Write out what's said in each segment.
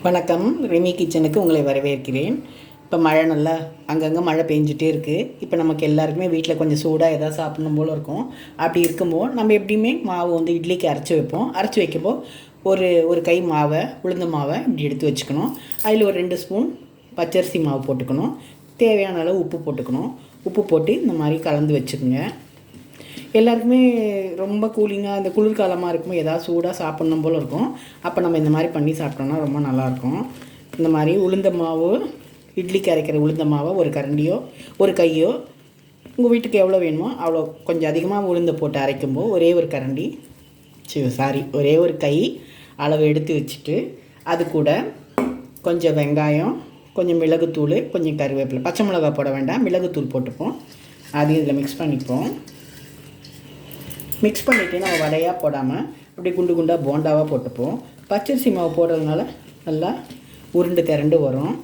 வணக்கம். ரிமி கிச்சனுக்கு உங்களை வரவேற்கிறேன். இப்போ மழை நல்லா அங்கங்கே மழை பெஞ்சிட்டே இருக்குது. இப்போ நமக்கு எல்லாருக்குமே வீட்டில் கொஞ்சம் சூடாக எதாவது சாப்பிடணும் போல் இருக்கும். அப்படி இருக்கும்போது நம்ம எப்படியுமே மாவு வந்து இட்லிக்கு அரைச்சி வைப்போம். அரைச்சி வைக்கும்போது ஒரு கை மாவை, உளுந்த மாவை இப்படி எடுத்து வச்சுக்கணும். அதில் ஒரு 2 ஸ்பூன் பச்சரிசி மாவு போட்டுக்கணும். தேவையான அளவு உப்பு போட்டுக்கணும். உப்பு போட்டு இந்த மாதிரி கலந்து வச்சுக்கோங்க. எல்லாருக்குமே ரொம்ப கூலிங்காக இந்த குளிர்காலமாக இருக்கும்போது ஏதாவது சூடாக சாப்பிட்ணும் போல் இருக்கும். அப்போ நம்ம இந்த மாதிரி பண்ணி சாப்பிட்டோம்னா ரொம்ப நல்லாயிருக்கும். இந்த மாதிரி உளுந்த மாவு, இட்லிக்கு அரைக்கிற உளுந்த மாவை ஒரு கரண்டியோ ஒரு கையோ உங்கள் வீட்டுக்கு எவ்வளோ வேணுமோ அவ்வளோ கொஞ்சம் அதிகமாக உளுந்த போட்டு அரைக்கும்போது ஒரே ஒரு கை அளவு எடுத்து வச்சுட்டு அது கூட கொஞ்சம் வெங்காயம், கொஞ்சம் மிளகுத்தூள், கொஞ்சம் கருவேப்பிலை, பச்சை மிளகா போட வேண்டாம், மிளகுத்தூள் போட்டுப்போம். அதையும் இதில் மிக்ஸ் பண்ணிப்போம். மிக்ஸ் பண்ணிவிட்டு நம்ம வடையாக போடாமல் அப்படி குண்டு குண்டாக போண்டாவாக போட்டுப்போம். பச்சரிசி மாவு போடுறதுனால நல்லா உருண்டு திரண்டு வரும்.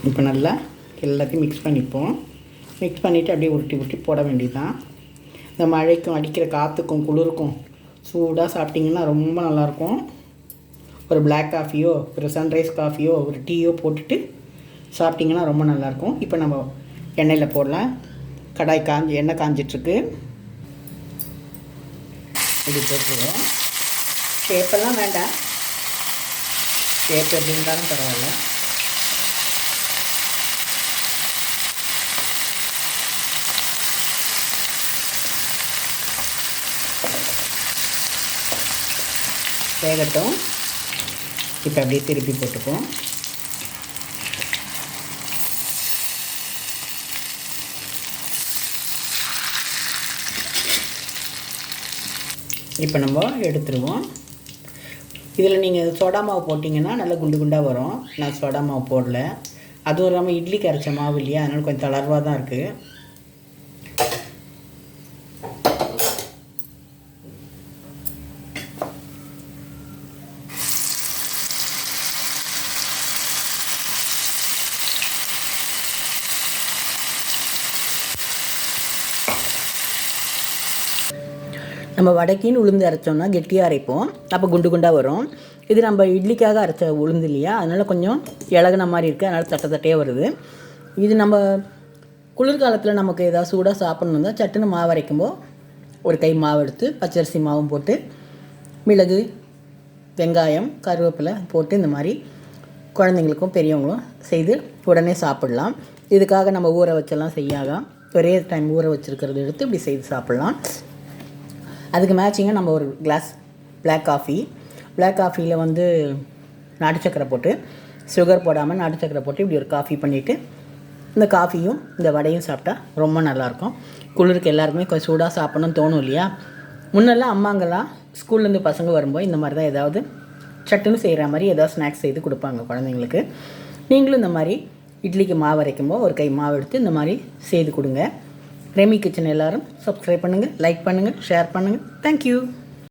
இப்போ நல்லா எல்லாத்தையும் மிக்ஸ் பண்ணிப்போம். மிக்ஸ் பண்ணிவிட்டு அப்படியே உருட்டி போட வேண்டியதுதான். இந்த மழைக்கும் அடிக்கிற காற்றுக்கும் குளிருக்கும் சூடாக சாப்பிட்டிங்கன்னா ரொம்ப நல்லாயிருக்கும். ஒரு பிளாக் காஃபியோ, ஒரு சன்ரைஸ் காஃபியோ, ஒரு டீயோ போட்டுட்டு சாப்பிட்டிங்கன்னா ரொம்ப நல்லாயிருக்கும். இப்போ நம்ம எண்ணெயில் போடலாம். கடாய் எண்ணெய் காஞ்சிட்ருக்கு. இப்படி போட்டுருவோம். ஷேப்பெல்லாம் வேண்டாம், ஷேப் எப்படி இருந்தாலும் பரவாயில்ல. வேகட்டும். இப்போ அப்படியே திருப்பி போட்டுப்போம். இப்போ நம்ம எடுத்துருவோம். இதில் நீங்கள் சோடா மாவு போட்டிங்கன்னா நல்லா குண்டு குண்டாக வரும். நான் சோடா மாவு போடல. அதுவும் இல்லாமல் இட்லிக்கு அரைச்ச மாவு இல்லையா, அதனால் கொஞ்சம் தளர்வாக தான் இருக்குது. நம்ம வடைக்கின்னு உளுந்து அரைச்சோம்னா கெட்டியாக அரைப்போம், அப்போ குண்டு குண்டாக வரும். இது நம்ம இட்லிக்காக அரைச்ச உளுந்து இல்லையா, அதனால் கொஞ்சம் இலகுன மாதிரி இருக்குது, அதனால் தட்டையாக வருது. இது நம்ம குளிர்காலத்தில் நமக்கு ஏதாவது சூடாக சாப்பிட்ணும் தான் சட்டுன்னு மாவு அரைக்கும்போது ஒரு கை மாவு எடுத்து பச்சரிசி மாவும் போட்டு மிளகு, வெங்காயம், கருவேப்பிலை போட்டு இந்த மாதிரி குழந்தைங்களுக்கும் பெரியவங்களும் செய்து உடனே சாப்பிட்லாம். இதுக்காக நம்ம ஊற வச்செல்லாம் செய்யாதான் ஒரே டைம் ஊற வச்சுருக்கிறது எடுத்து இப்படி செய்து சாப்பிட்லாம். அதுக்கு மேட்சிங்காக நம்ம ஒரு கிளாஸ் பிளாக் காஃபியில் வந்து நாட்டு சக்கரை போட்டு, சுகர் போடாமல் நாட்டு சக்கரை போட்டு இப்படி ஒரு காஃபி பண்ணிவிட்டு இந்த காஃபியும் இந்த வடையும் சாப்பிட்டா ரொம்ப நல்லாயிருக்கும். குளிருக்கு எல்லாருக்குமே கொஞ்சம் சூடாக சாப்பிட்ணுன்னு தோணும் இல்லையா. முன்னெல்லாம் அம்மாங்கெல்லாம் ஸ்கூல்லேருந்து பசங்க வரும்போது இந்த மாதிரி தான் ஏதாவது சட்டுன்னு செய்கிற மாதிரி ஏதாவது ஸ்நாக்ஸ் செய்து கொடுப்பாங்க குழந்தைங்களுக்கு. நீங்களும் இந்த மாதிரி இட்லிக்கு மாவு அரைக்கும்போது ஒரு கை மாவு எடுத்து இந்த மாதிரி செய்து கொடுங்க. ரெமி கிச்சன் எல்லோரும் சப்ஸ்கிரைப் பண்ணுங்கள், லைக் பண்ணுங்கள், ஷேர் பண்ணுங்கள். தேங்க்யூ.